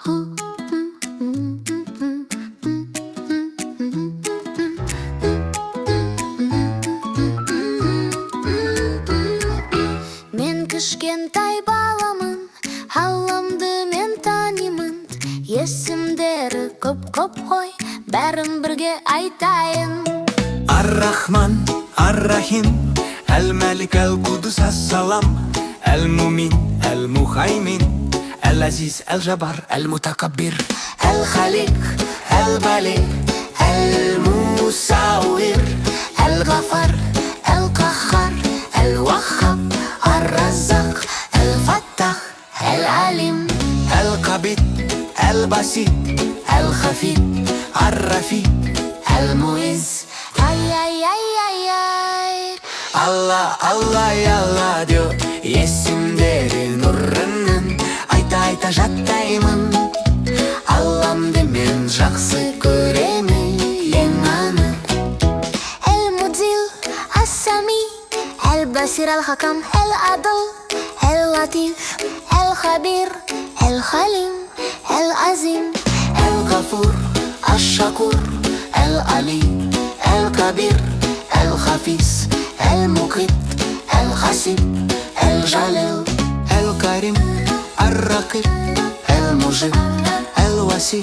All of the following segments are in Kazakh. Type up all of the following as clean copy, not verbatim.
Мен кішкентай баламын, Алламды мен танимын. Есімдері көп қой, бәрін бірге айтайын. Ар-Рахман, Ар-Рахим, Әл-Мәлик, Әл-Қудус, Әс-Салам, Әл-Мумин, Әл-Мухаймин, Әл-Азиз, Әл-Жабар, Әл-Мутакаббир, Әл-Халик, Әл-Бали, Әл-Мусауир, Әл-Ғафар, Әл-Қаххар, Әл-Ваххаб, Ар-Раззақ, Әл-Фаттах, Әл-Алим, Әл-Қабид, Әл-Басит, Әл-Хафид, Ар-Рафи, Әл-Муиз. Ай-яй-яй-яй-яй, Алла, Алла, Алла деу, есімдері нұрының, айта жаттаймын. Алламды мен жақсы көремін, ең аны. Әл-Мудзил, Ас-Сами, Әл-Басир, Әл-Хакам, Әл-Адл, Әл-Латиф, Әл-Хабир, Әл-Халим, Әл-Азим, Әл-Ғафур, Аш-Шакур, Әл-Али, Әл-Кабир, Әл-Хафиз, Әл-Муқит, Әл-Хасиб, Әл-Жалил, Әл-Карим, Ар-Рақиб, Әл-Мужиб, Әл-Васи,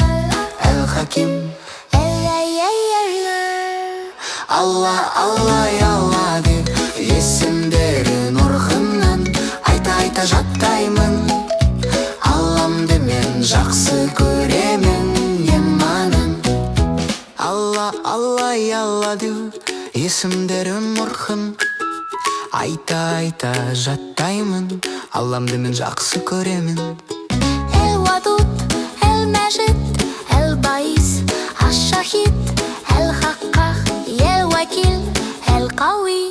Әл-Хаким. Әй-яй-яй-яй-яй. Алла, Алла, Алла деп, есімдері нұрғыннан, айта жаттаймын. Алламды мен жақсы көремін, еманын. Алла, Алла, Алла деп, есімдері нұрғын, айта жаттаймын. Алламды мен жақсы көремін. Әл-Вадуд, Әл-Мәжид, Әл-Баис, Аш-Шахид, Әл-Хаққах, Әл-Вакил, Әл-Қауи,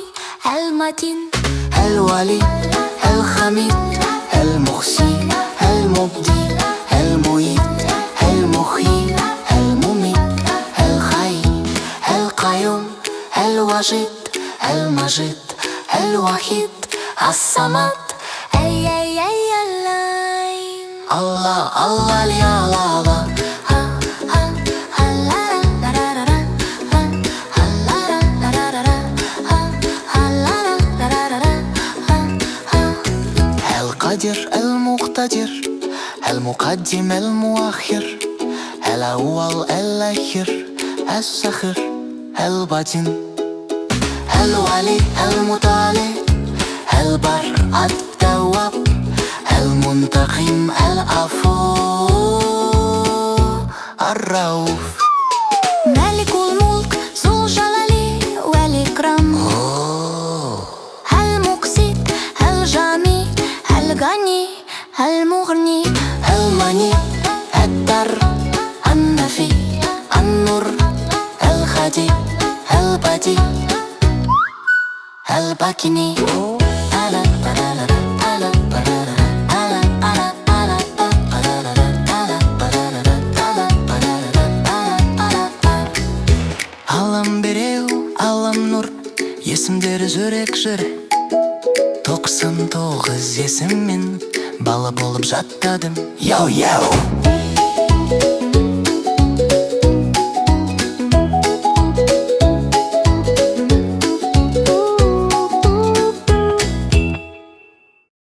Әл-Матин, Әл-Вали, Әл-Хамид, Әл-Мухси, Әл-Мубди, Әл-Муид, Әл-Мухи, Әл-Мумит, Әл-Хай, Әл-Қайум, Әл-Важид, Әл-Мажид, Әл-Вахид, Ас-Самад. Әй-яй-яй-яй-яй. Алла, Алла, Алла, Әл-Қадир, Әл-Муқтадир, Әл-Муқаддим, Әл-Муахир, Әл-Ауал, Әл-Ахир, Әс-Сахир, Әл-Батин, Әл-Вали, Әл-Мутали, Әл-Бар, Ат-Тауаб, Әл-Мунтақим, Әл-Афу, Ар-Рауф. Мәликул Мулк, Зул Жалали, Вәл-Икрам, Әл-Муқсит, Әл-Жами, Әл-Гани, Әл-Муғни, Әл-Мани, Әд-Дар, Ан-Нафи, Ан-Нур, Әл-Хади, Әл-Бади, Әл-Бакини. Аллам береу, Аллам нұр, есімдері жүрек жыры. 99 есіммен бала болып жаттадым. Йоу-йоу!